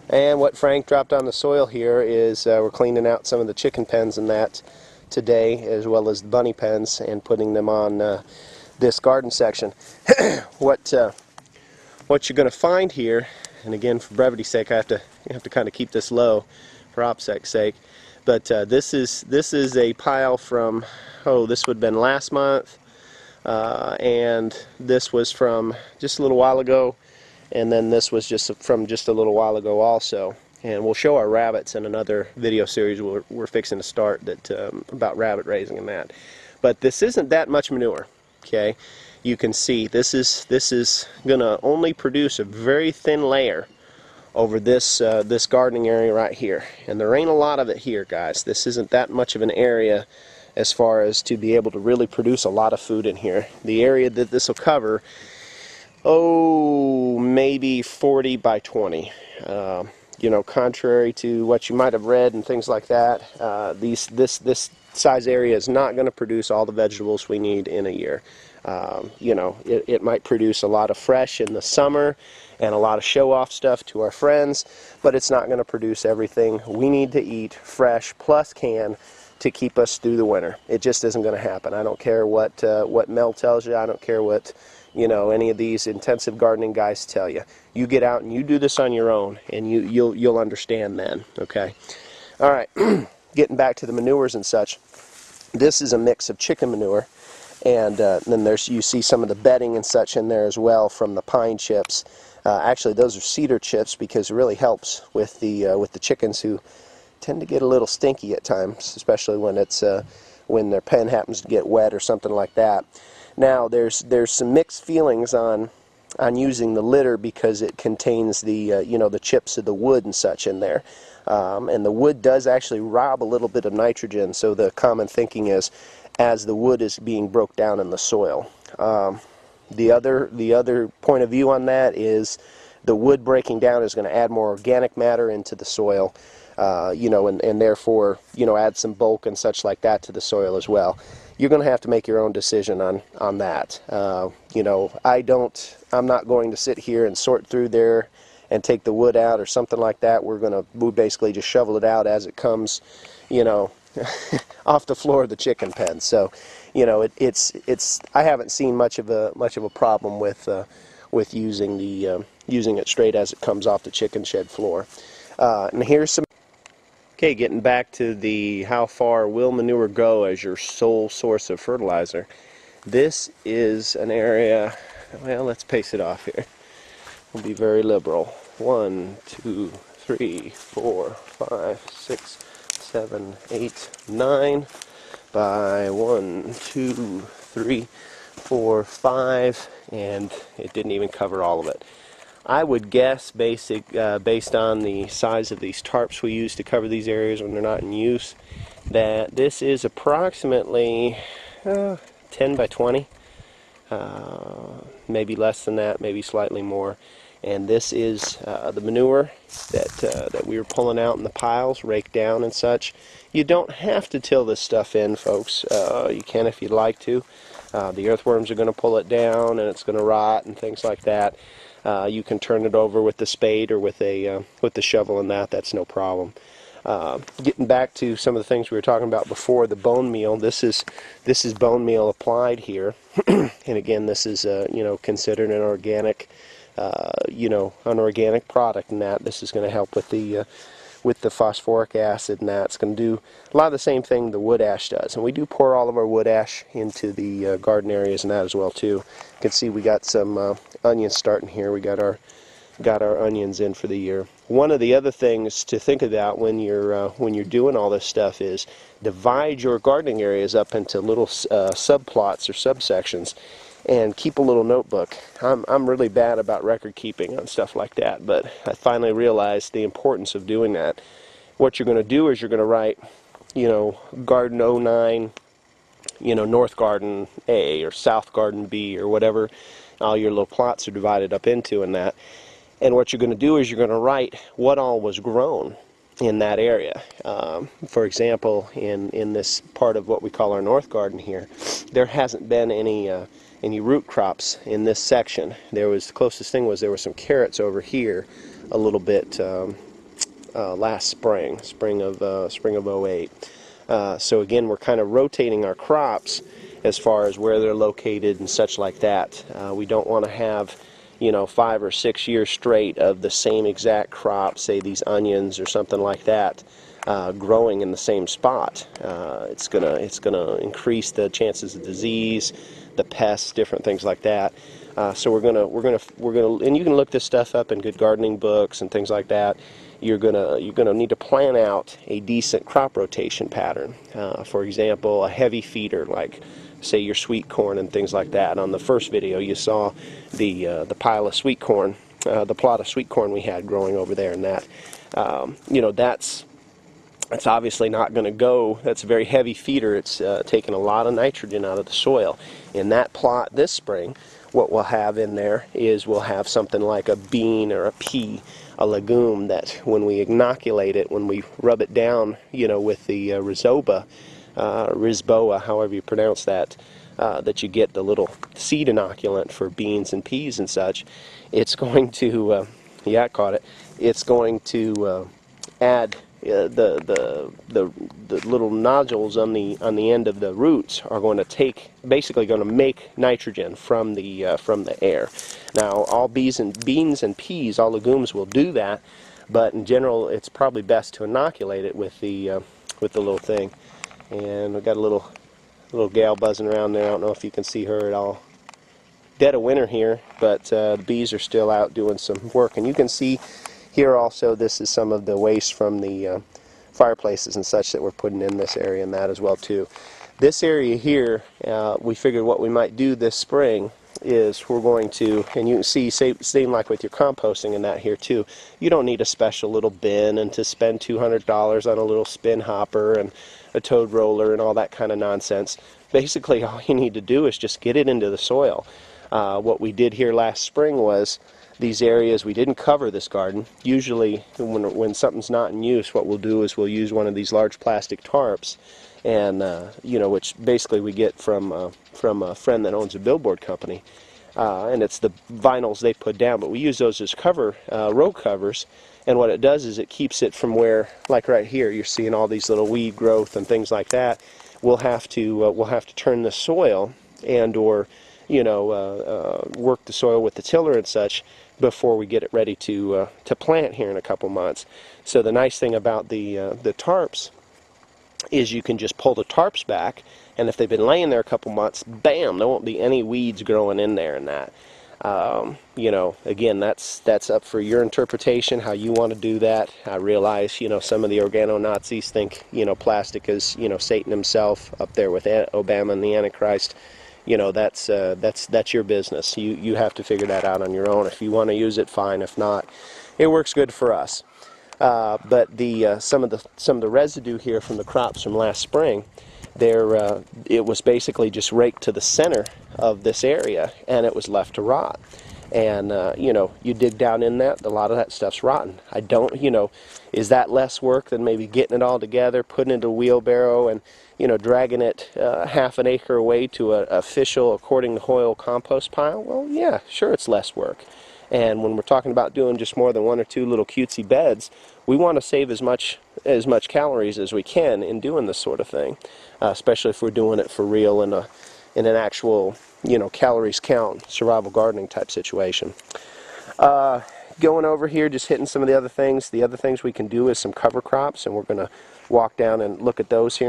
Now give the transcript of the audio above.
And what Frank dropped on the soil here is we're cleaning out some of the chicken pens and that today, as well as the bunny pens, and putting them on this garden section. What you're going to find here, and again for brevity's sake, I have to kind of keep this low for OPSEC's sake, but this is a pile from, this would have been last month, and this was from just a little while ago, and then this was from just a little while ago also. And we'll show our rabbits in another video series we're fixing to start about rabbit raising and that. But this isn't that much manure. Okay, you can see this is gonna only produce a very thin layer over this this gardening area right here, and there ain't a lot of it here, guys. This isn't that much of an area as far as to be able to really produce a lot of food in here. The area that this will cover, maybe 40 by 20. You know, contrary to what you might have read and things like that, this size area is not going to produce all the vegetables we need in a year. You know, it might produce a lot of fresh in the summer and a lot of show-off stuff to our friends, but it's not going to produce everything we need to eat fresh plus can to keep us through the winter. It just isn't going to happen. I don't care what Mel tells you. I don't care what any of these intensive gardening guys tell you. You get out and you do this on your own, and you'll understand then. Okay. All right. Getting back to the manures and such. This is a mix of chicken manure, and then you see some of the bedding and such in there as well from the pine chips. Actually, those are cedar chips because it really helps with the chickens, who tend to get a little stinky at times, especially when their pen happens to get wet or something like that. Now, there's some mixed feelings on using the litter because it contains the the chips of the wood and such in there, and the wood does actually rob a little bit of nitrogen. So the common thinking is, as the wood is being broke down in the soil. The other point of view on that is the wood breaking down is going to add more organic matter into the soil, and therefore add some bulk and such like that to the soil as well. You're going to have to make your own decision on that. I'm not going to sit here and sort through there and take the wood out or something like that. We basically just shovel it out as it comes, off the floor of the chicken pen. So, I haven't seen much of a problem with using it straight as it comes off the chicken shed floor. And here's some. Okay, getting back to the how far will manure go as your sole source of fertilizer. This is an area, well, let's pace it off here. We'll be very liberal. 1, 2, 3, 4, 5, 6, 7, 8, 9 by 1, 2, 3, 4, 5, and it didn't even cover all of it. I would guess, based on the size of these tarps we use to cover these areas when they're not in use, that this is approximately 10 by 20, maybe less than that, maybe slightly more. And this is the manure that we were pulling out in the piles, raked down and such. You don't have to till this stuff in, folks. You can if you'd like to. The earthworms are going to pull it down, and it's going to rot and things like that. You can turn it over with the spade or with the shovel, and that's no problem. Getting back to some of the things we were talking about before, the bone meal. This is bone meal applied here, and again, this is considered an organic product, and this is going to help with the phosphoric acid, and it's going to do a lot of the same thing the wood ash does. And we do pour all of our wood ash into the garden areas and that as well too. You can see we got some onions starting here. We got our onions in for the year. One of the other things to think about when you're doing all this stuff is divide your gardening areas up into little subplots or subsections, and keep a little notebook. I'm really bad about record keeping on stuff like that, but I finally realized the importance of doing that. What you're going to do is you're going to write, Garden 09, North Garden A or South Garden B or whatever all your little plots are divided up into in that. And what you're going to do is you're going to write what all was grown in that area. For example, in this part of what we call our North Garden here, there hasn't been any root crops in this section. The closest thing was there were some carrots over here, a little bit last spring of '08. So again, we're kind of rotating our crops as far as where they're located and such like that. We don't want to have, you know, 5 or 6 years straight of the same exact crop, say these onions or something like that, growing in the same spot. It's gonna increase the chances of disease, the pests, different things like that. So we're gonna, and you can look this stuff up in good gardening books and things like that. You're gonna need to plan out a decent crop rotation pattern. For example, a heavy feeder like, say, your sweet corn and things like that. On the first video, you saw the pile of sweet corn, the plot of sweet corn we had growing over there, and that, you know, that's obviously not going to go. That's a very heavy feeder. It's taking a lot of nitrogen out of the soil. In that plot this spring, what we'll have in there is we'll have something like a bean or a pea, a legume that when we inoculate it, when we rub it down, you know, with the Rhizoba, Rizboa, however you pronounce that, that you get the little seed inoculant for beans and peas and such, it's going to, yeah, I caught it. It's going to add the little nodules on the end of the roots are going to basically going to make nitrogen from the air. Now, all beans and peas, all legumes will do that, but in general, it's probably best to inoculate it with the little thing. And we've got a little gal buzzing around there. I don't know if you can see her at all. Dead of winter here, but the bees are still out doing some work, and you can see here also, this is some of the waste from the fireplaces and such that we're putting in this area, and that as well too. This area here, we figured what we might do this spring is we're going to, and you can see, same like with your composting and that here too, you don't need a special little bin and to spend $200 on a little spin hopper and a toad roller and all that kind of nonsense. Basically, all you need to do is just get it into the soil. What we did here last spring was, these areas, we didn't cover this garden. Usually when something's not in use, what we'll do is we'll use one of these large plastic tarps, and you know, which basically we get from a friend that owns a billboard company, and it's the vinyls they put down, but we use those as row covers, and what it does is it keeps it from where, like right here, you're seeing all these little weed growth and things like that. We'll have to turn the soil and or, you know, work the soil with the tiller and such before we get it ready to plant here in a couple months. So the nice thing about the tarps is you can just pull the tarps back, and if they've been laying there a couple months, bam, there won't be any weeds growing in there and that. You know, again, that's up for your interpretation, how you want to do that. I realize, you know, some of the organo-Nazis think, you know, plastic is, you know, Satan himself up there with Obama and the Antichrist. You know, that's your business. You have to figure that out on your own. If you want to use it, fine. If not, it works good for us. But some of the residue here from the crops from last spring, it was basically just raked to the center of this area, and it was left to rot. And you know, you dig down in that, a lot of that stuff's rotten. I don't, you know, is that less work than maybe getting it all together, putting it in a wheelbarrow, and, you know, dragging it half an acre away to an official, according to Hoyle, compost pile? Well, yeah, sure, it's less work. And when we're talking about doing just more than 1 or 2 little cutesy beds, we want to save as much calories as we can in doing this sort of thing, especially if we're doing it for real in an actual, you know, calories count, survival gardening type situation. Going over here, just hitting some of the other things. The other things we can do is some cover crops, and we're going to walk down and look at those here.